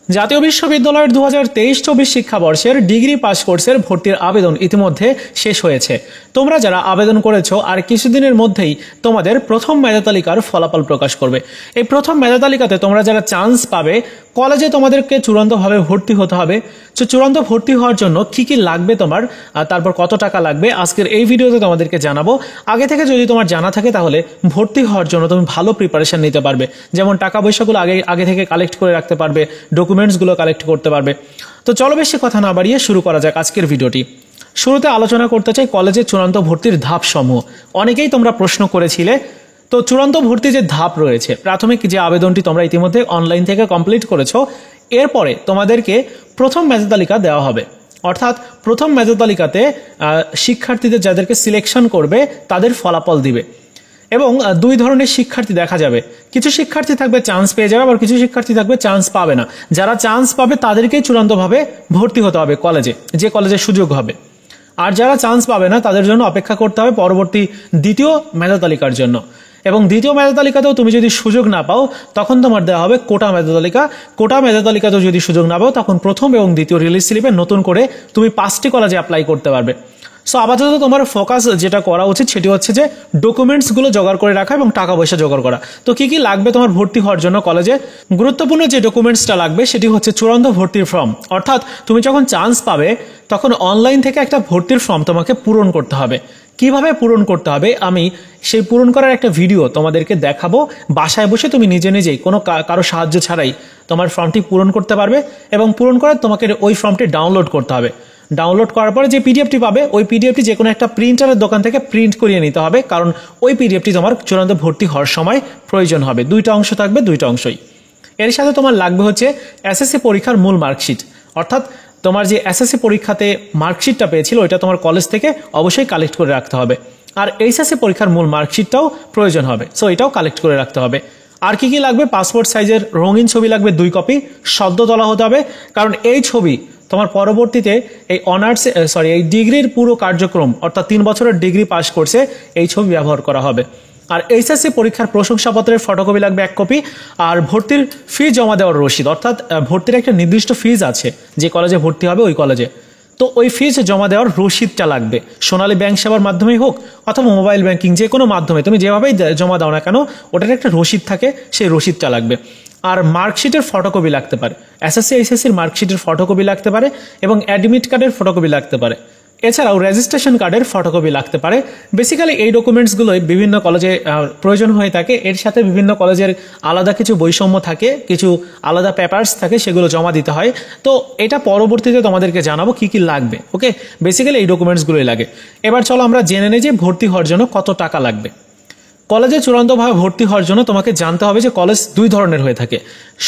জাতীয় বিশ্ববিদ্যালয়ের 2023-24 শিক্ষাবর্ষের degree pass কোর্সের ভর্তির আবেদন ইতিমধ্যে শেষ হয়েছে। তোমরা যারা আবেদন করেছো আর কিছুদিনের মধ্যেই তোমাদের প্রথম মেধা তালিকার ফলাফল প্রকাশ করবে। এই প্রথম মেধা তালিকাতে তোমরা যারা চান্স পাবে, কলেজে তোমাদেরকে চূড়ান্তভাবে ভর্তি হতে হবে। তো চূড়ান্ত ভর্তি হওয়ার জন্য কি কি লাগবে তোমার, তারপর কত টাকা লাগবে, আজকের এই ভিডিওতে তোমাদেরকে জানাবো। আগে থেকে যদি তোমার জানা থাকে তাহলে ভর্তি হওয়ার জন্য তুমি ভালো প্রিপারেশন নিতে পারবে। যেমন টাকা পয়সাগুলো আগে থেকে কালেক্ট করে রাখতে পারবে, ডকুমেন্টসগুলো কালেক্ট করতে পারবে। তো চলো বেশি কথা না বাড়িয়ে শুরু করা যাক আজকের ভিডিওটি। শুরুতে আলোচনা করতে চাই কলেজের চূড়ান্ত ভর্তির ধাপসমূহ। অনেকেই তোমরা প্রশ্ন করেছিলে। তো চূড়ান্ত ভর্তি যে ধাপ রয়েছে, প্রাথমিক যে আবেদনটি তোমরা ইতিমধ্যে অনলাইন থেকে কমপ্লিট করেছো, এরপরে তোমাদেরকে প্রথম মেধা তালিকা দেওয়া হবে। অর্থাৎ প্রথম মেধা তালিকাতে শিক্ষার্থীদের যাদেরকে সিলেকশন করবে তাদের ফলাফল দিবে। এবং দুই ধরনের শিক্ষার্থী দেখা যাবে, কিছু শিক্ষার্থী থাকবে চান্স পেয়ে যাবে, আবার কিছু শিক্ষার্থী থাকবে চান্স পাবে না। যারা চান্স পাবে তাদেরকেই চূড়ান্তভাবে ভর্তি হতে হবে কলেজে, যে কলেজে সুযোগ হবে। আর যারা চান্স পাবে না তাদের জন্য অপেক্ষা করতে হবে পরবর্তী দ্বিতীয় মেধা তালিকার জন্য। এবং দ্বিতীয় মেধা তালিকাতেও তুমি যদি সুযোগ না পাও তখন তোমার দেওয়া হবে কোটা মেধা তালিকা। কোটা মেধা তালিকাতেও যদি সুযোগ না পাও তখন প্রথম এবং দ্বিতীয় রিলিজ স্লিপে নতুন করে তুমি 5টি কলেজে অ্যাপ্লাই করতে পারবে। সো আপাতত তোমার ফোকাস যেটা করা উচিত সেটি হচ্ছে যে ডকুমেন্টসগুলো জোগাড় করে রাখা এবং টাকা পয়সা জোগাড় করা। তো কি কি লাগবে তোমার ভর্তি হওয়ার জন্য কলেজে? গুরুত্বপূর্ণ যে ডকুমেন্টসটা লাগবে সেটি হচ্ছে চূড়ান্ত ভর্তির ফর্ম। অর্থাৎ তুমি যখন চান্স পাবে তখন অনলাইন থেকে একটা ভর্তির ফর্ম তোমাকে পূরণ করতে হবে। কিভাবে পূরণ করতে হবে আমি সেই পূরণ করার একটা ভিডিও তোমাদেরকে দেখাবো। বাসায় বসে তুমি নিজে নিজেই কোনো কারো সাহায্য ছাড়াই তোমার ফর্মটি পূরণ করতে পারবে। এবং পূরণ করে তোমাকে ওই ফর্মটি ডাউনলোড করতে হবে। ডাউনলোড করার পরে যে পিডিএফটি পাবে, ওই পিডিএফটি যে কোনো একটা প্রিন্টারের দোকান থেকে প্রিন্ট করিয়ে নিতে হবে, কারণ ওই পিডিএফটি তোমার চূড়ান্ত ভর্তি হওয়ার সময় প্রয়োজন হবে। দুইটা অংশ থাকবে, দুইটা অংশই। এর সাথে তোমার লাগবে হচ্ছে এসএসসি পরীক্ষার মূল মার্কশিট। অর্থাৎ তোমার যে এসএসসি পরীক্ষাতে মার্কশিটটা পেয়েছিল ওইটা তোমার কলেজ থেকে অবশ্যই কালেক্ট করে রাখতে হবে। আর এইচএসসি পরীক্ষার মূল মার্কশিটটাও প্রয়োজন হবে, সো এটাও কালেক্ট করে রাখতে হবে। আর কি কি লাগবে? পাসপোর্ট সাইজের রঙিন ছবি লাগবে 2 কপি, সদ্য তোলা হতে হবে, কারণ এই ছবি তোমার পরবর্তীতে এই এই ডিগ্রির পুরো কার্যক্রম অর্থাৎ 3 বছরের ডিগ্রি পাস করছে এই ছবি ব্যবহার করা হবে। আর এইচএসসি পরীক্ষার প্রশংসাপত্রের ফটোকপি লাগবে 1 কপি। আর ভর্তির ফি জমা দেওয়ার রসিদ, অর্থাৎ ভর্তির একটা নির্দিষ্ট ফিজ আছে যে কলেজে ভর্তি হবে ওই কলেজে, তো ওই ফিজ জমা দেওয়ার রসিদটা লাগবে। সোনালী ব্যাংক সেবার মাধ্যমেই হোক অথবা মোবাইল ব্যাংকিং, যে কোনো মাধ্যমে তুমি যেভাবেই জমা দাও না কেন ওটার একটা রসিদ থাকে, সেই রসিদটা লাগবে। আর মার্কশিটের ফটোকপি লাগতে পারে, এসএসসি এইচএসসির মার্কশিটের ফটোকপি লাগতে পারে এবং অ্যাডমিট কার্ডের ফটোকপি লাগতে পারে। এছাড়াও রেজিস্ট্রেশন কার্ডের ফটোকপি লাগতে পারে। বেসিক্যালি এই ডকুমেন্টসগুলোই বিভিন্ন কলেজে প্রয়োজন হয়ে থাকে। এর সাথে বিভিন্ন কলেজের আলাদা কিছু বৈষম্য থাকে, কিছু আলাদা পেপারস থাকে, সেগুলো জমা দিতে হয়। তো এটা পরবর্তীতে তোমাদেরকে জানাবো কি কি লাগবে। ওকে, বেসিক্যালি এই ডকুমেন্টসগুলোই লাগে। এবার চলো আমরা জেনে নিই যে ভর্তি হওয়ার জন্য কত টাকা লাগবে। কলেজে চূড়ান্তভাবে ভর্তি হওয়ার জন্য তোমাকে জানতে হবে যে কলেজ 2 ধরনের হয়ে থাকে।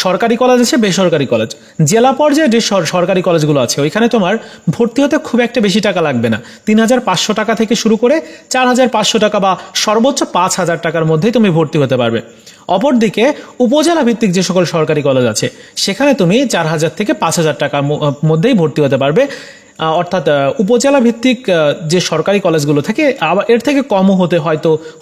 সরকারি কলেজ আছে, বেসরকারি কলেজ। জেলা পর্যায়ে যে সরকারি কলেজগুলো আছে ওইখানে তোমার ভর্তি হতে খুব একটা বেশি টাকা লাগবে না। 3,500 টাকা থেকে শুরু করে 4,500 টাকা বা সর্বোচ্চ 5,000 টাকার মধ্যেই তুমি ভর্তি হতে পারবে। অপরদিকে উপজেলা ভিত্তিক যে সকল সরকারি কলেজ আছে সেখানে তুমি 4,000 থেকে 5,000 টাকার মধ্যেই ভর্তি হতে পারবে। অর্থাৎ উপজেলা ভিত্তিক যে সরকারি কলেজগুলো থাকে আবার এর থেকে কমও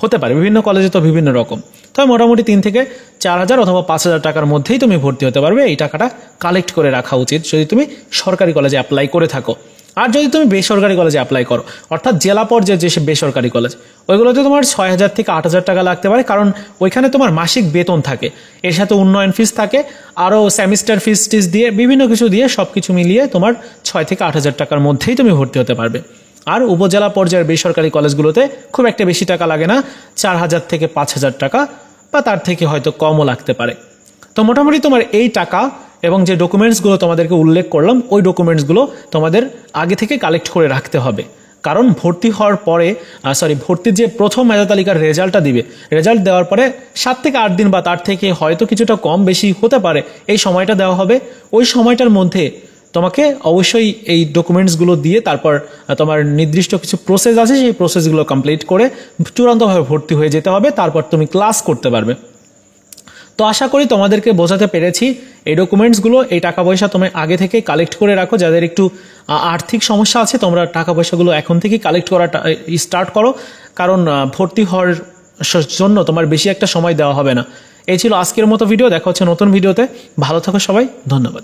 হতে পারে, বিভিন্ন কলেজে তো বিভিন্ন রকম। তবে মোটামুটি 3 থেকে 4,000 অথবা 5,000 টাকার মধ্যেই তুমি ভর্তি হতে পারবে। এই টাকাটা কালেক্ট করে রাখা উচিত যদি তুমি সরকারি কলেজে অ্যাপ্লাই করে থাকো। আর যদি তুমি বেসরকারি কলেজে অ্যাপ্লাই করো, অর্থাৎ জেলা পর্যায়ে যে বেসরকারি কলেজ, ওইগুলোতে তোমার 6,000 থেকে 8,000 টাকা লাগতে পারে, কারণ ওইখানে তোমার মাসিক বেতন থাকে, এর সাথে উন্নয়ন ফিস থাকে, আরও সেমিস্টার ফিস দিয়ে বিভিন্ন কিছু দিয়ে সব কিছু মিলিয়ে তোমার 6 থেকে 8,000 টাকার মধ্যেই তুমি ভর্তি হতে পারবে। আর উপজেলা পর্যায়ের বেসরকারি কলেজগুলোতে খুব একটা বেশি টাকা লাগে না, 4,000 থেকে 5,000 টাকা বা তার থেকে হয়তো কমও লাগতে পারে। তো মোটামুটি তোমার এই টাকা এবং যে ডকুমেন্টসগুলো তোমাদেরকে উল্লেখ করলাম ওই ডকুমেন্টসগুলো তোমাদের আগে থেকে কালেক্ট করে রাখতে হবে। কারণ ভর্তি হওয়ার পরে ভর্তির যে প্রথম মেধা তালিকার রেজাল্টটা দিবে, রেজাল্ট দেওয়ার পরে 7 থেকে 8 দিন বা তার থেকে হয়তো কিছুটা কম বেশি হতে পারে এই সময়টা দেওয়া হবে। ওই সময়টার মধ্যে তোমাকে অবশ্যই এই ডকুমেন্টসগুলো দিয়ে তারপর তোমার নির্দিষ্ট কিছু প্রসেস আছে সেই প্রসেসগুলো কমপ্লিট করে চূড়ান্তভাবে ভর্তি হয়ে যেতে হবে, তারপর তুমি ক্লাস করতে পারবে। তো আশা করি তোমাদেরকে বোঝাতে পেরেছি। এই ডকুমেন্টসগুলো, এই টাকা পয়সা তুমি আগে থেকে কালেক্ট করে রাখো। যাদের একটু আর্থিক সমস্যা আছে তোমরা টাকা পয়সাগুলো এখন থেকেই কালেক্ট করা স্টার্ট করো, কারণ ভর্তি হওয়ার জন্য তোমার বেশি একটা সময় দেওয়া হবে না। এই ছিল আজকের মতো ভিডিও। দেখা হচ্ছে নতুন ভিডিওতে। ভালো থাকো সবাই, ধন্যবাদ।